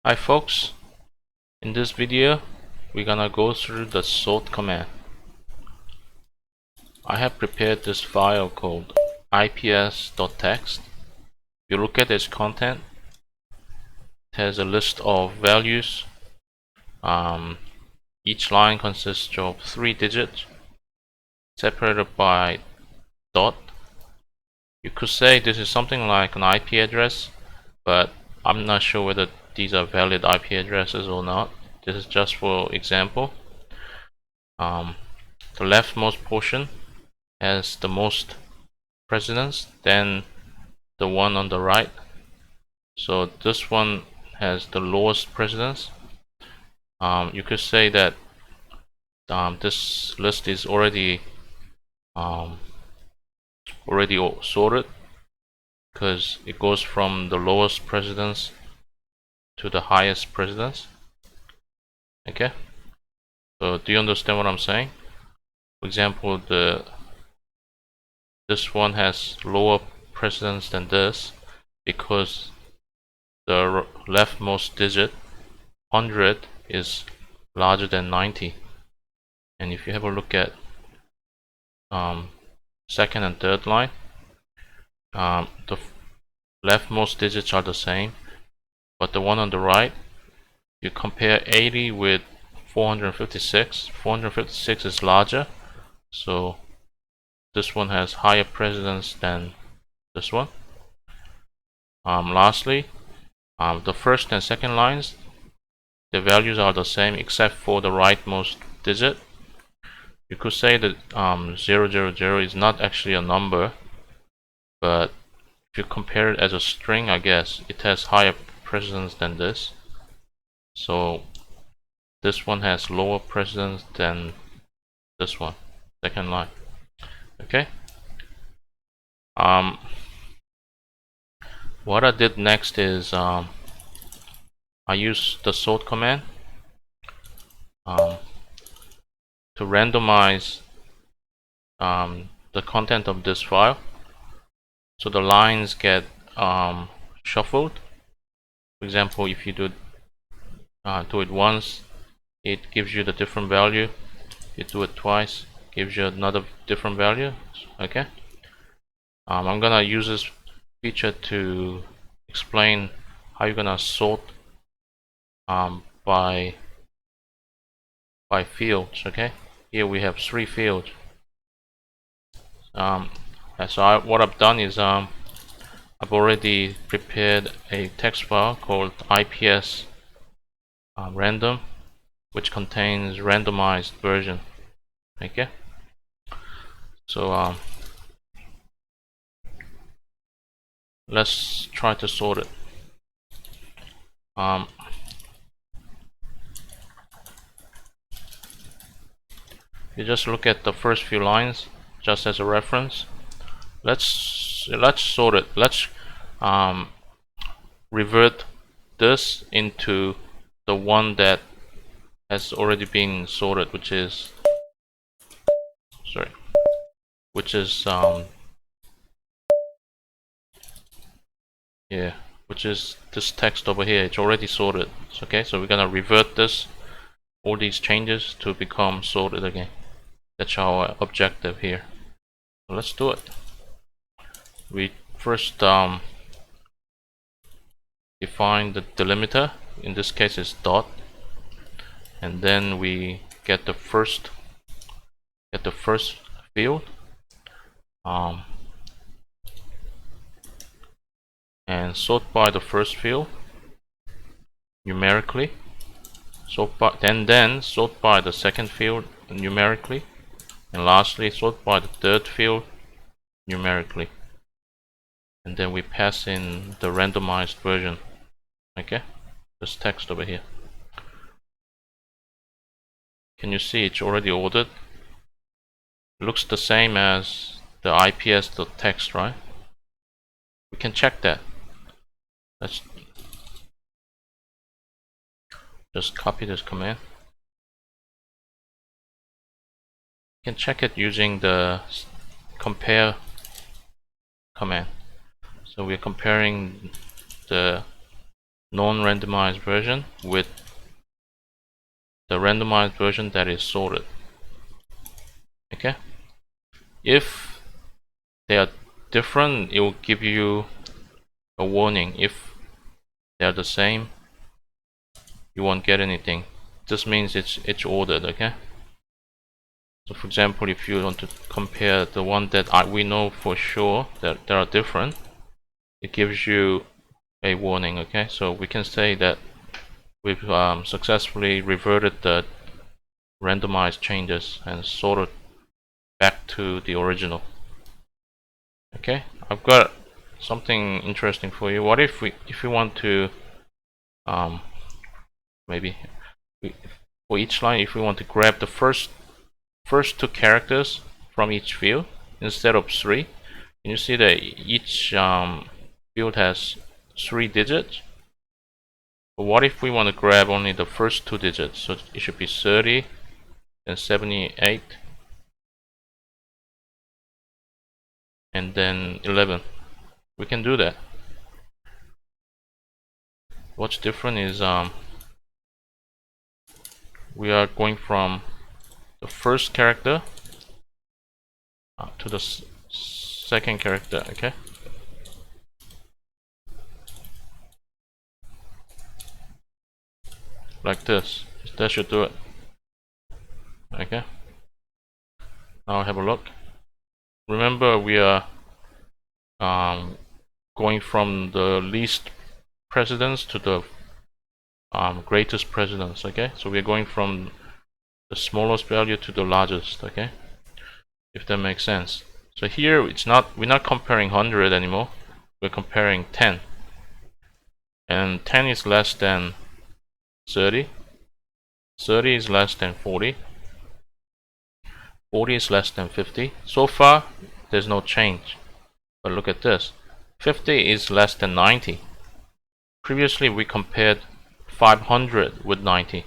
Hi folks, in this video we're gonna go through the sort command. I have prepared this file called ips.txt. If you look at its content, it has a list of values. Each line consists of 3 digits separated by dot. You could say this is something like an IP address, but I'm not sure whether these are valid IP addresses or not. This is just for example. The leftmost portion has the most precedence, then the one on the right. So this one has the lowest precedence. You could say that this list is already sorted because it goes from the lowest precedence to the highest precedence. Okay, so do you understand what I'm saying? For example, this one has lower precedence than this because the leftmost digit 100 is larger than 90. And if you have a look at second and third line, the leftmost digits are the same, but the one on the right, you compare 80 with 456. 456 is larger, so this one has higher precedence than this one. Lastly, the first and second lines, the values are the same except for the rightmost digit. You could say that 000 is not actually a number, but if you compare it as a string, I guess it has higher precedence than this. So this one has lower precedence than this one, second line. Okay. What I did next is I used the sort command to randomize the content of this file, so the lines get shuffled. For example, if you do it once, it gives you the different value. If you do it twice, it gives you another different value. Okay. I'm gonna use this feature to explain how you're gonna sort by fields. Okay, here we have 3 fields. So what I've done is I've already prepared a text file called ips random, which contains randomized version. Okay, so let's try to sort it. You just look at the first few lines just as a reference. Let's sort it. Let's revert this into the one that has already been sorted, which is which is this text over here. It's already sorted. Okay, so we're gonna revert all these changes to become sorted again. That's our objective here. So let's do it. We first define the delimiter. In this case, it's dot, and then we get the first field, and sort by the first field numerically. Then sort by the second field numerically, and lastly sort by the third field numerically. And then we pass in the randomized version. Okay, this text over here. Can you see it's already ordered? It looks the same as the ips.txt, right? We can check that. Let's just copy this command. You can check it using the compare command. So we're comparing the non-randomized version with the randomized version that is sorted. Okay, if they are different, it will give you a warning. If they are the same, you won't get anything. This means it's ordered. Okay, so for example, if you want to compare the one that we know for sure that they are different, it gives you a warning. Okay, so we can say that we've successfully reverted the randomized changes and sorted back to the original. Okay, I've got something interesting for you. What if we want to maybe for each line, if we want to grab the first two characters from each field instead of 3, and you see that each field has 3 digits. But what if we want to grab only the first 2 digits? So it should be 30 and 78 and then 11. We can do that. What's different is we are going from the first character to the second character. Okay, like this. That should do it. Okay, now have a look. Remember, we are going from the least precedence to the greatest precedence. Okay, so we're going from the smallest value to the largest. Okay, if that makes sense. So here we're not comparing 100 anymore, we're comparing 10, and 10 is less than 30, 30 is less than 40, 40 is less than 50. So far there's no change, but look at this, 50 is less than 90. Previously we compared 500 with 90.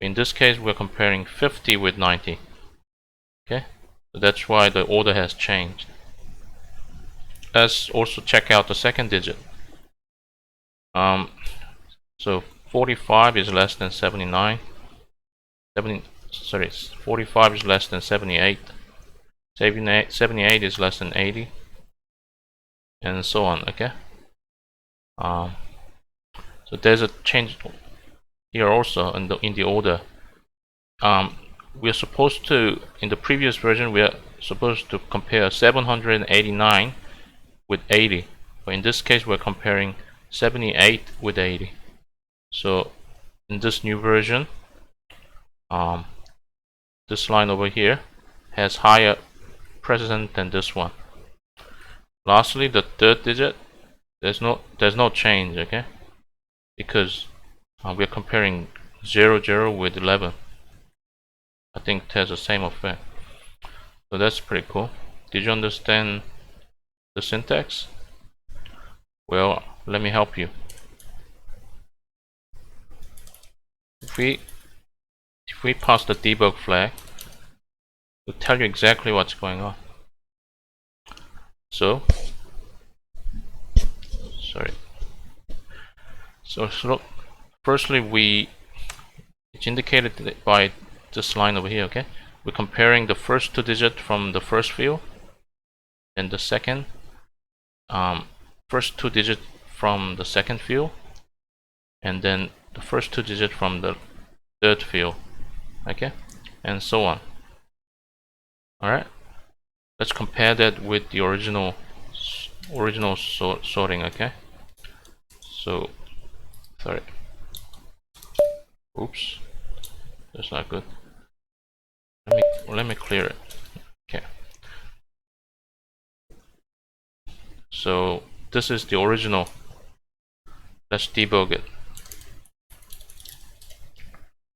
In this case we're comparing 50 with 90. Okay, so that's why the order has changed. Let's also check out the second digit. So 45 is less than 79. 45 is less than 78. 78 is less than 80, and so on. Okay. So there's a change here also in the order. We're supposed to, in the previous version, we are supposed to compare 789 with 80, but in this case we're comparing 78 with 80. So in this new version, this line over here has higher precedence than this one. Lastly, the third digit, there's no change. Okay, because we're comparing 00 with 11. I think it has the same effect. So that's pretty cool. Did you understand the syntax? Well, let me help you. If we pass the debug flag, it'll tell you exactly what's going on. So look, firstly it's indicated by this line over here. Okay, we're comparing the first 2 digits from the first field, and the second first 2 digits from the second field, and then the first 2 digits from the third field. Okay, and so on. Alright, let's compare that with the original sorting. Okay, so sorry, oops, that's not good. Let me clear it. Okay, so this is the original. Let's debug it.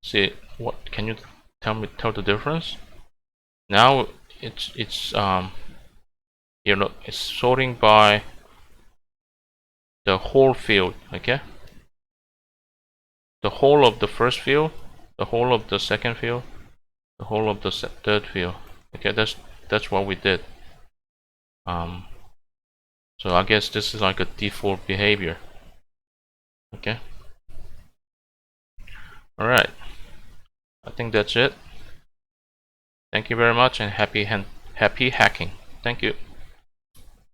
See, what can you tell the difference? Now it's it's sorting by the whole field. Okay, the whole of the first field, the whole of the second field, the whole of the third field. Okay, that's what we did. So I guess this is like a default behavior. Okay. Alright, I think that's it. Thank you very much and happy hacking. Thank you.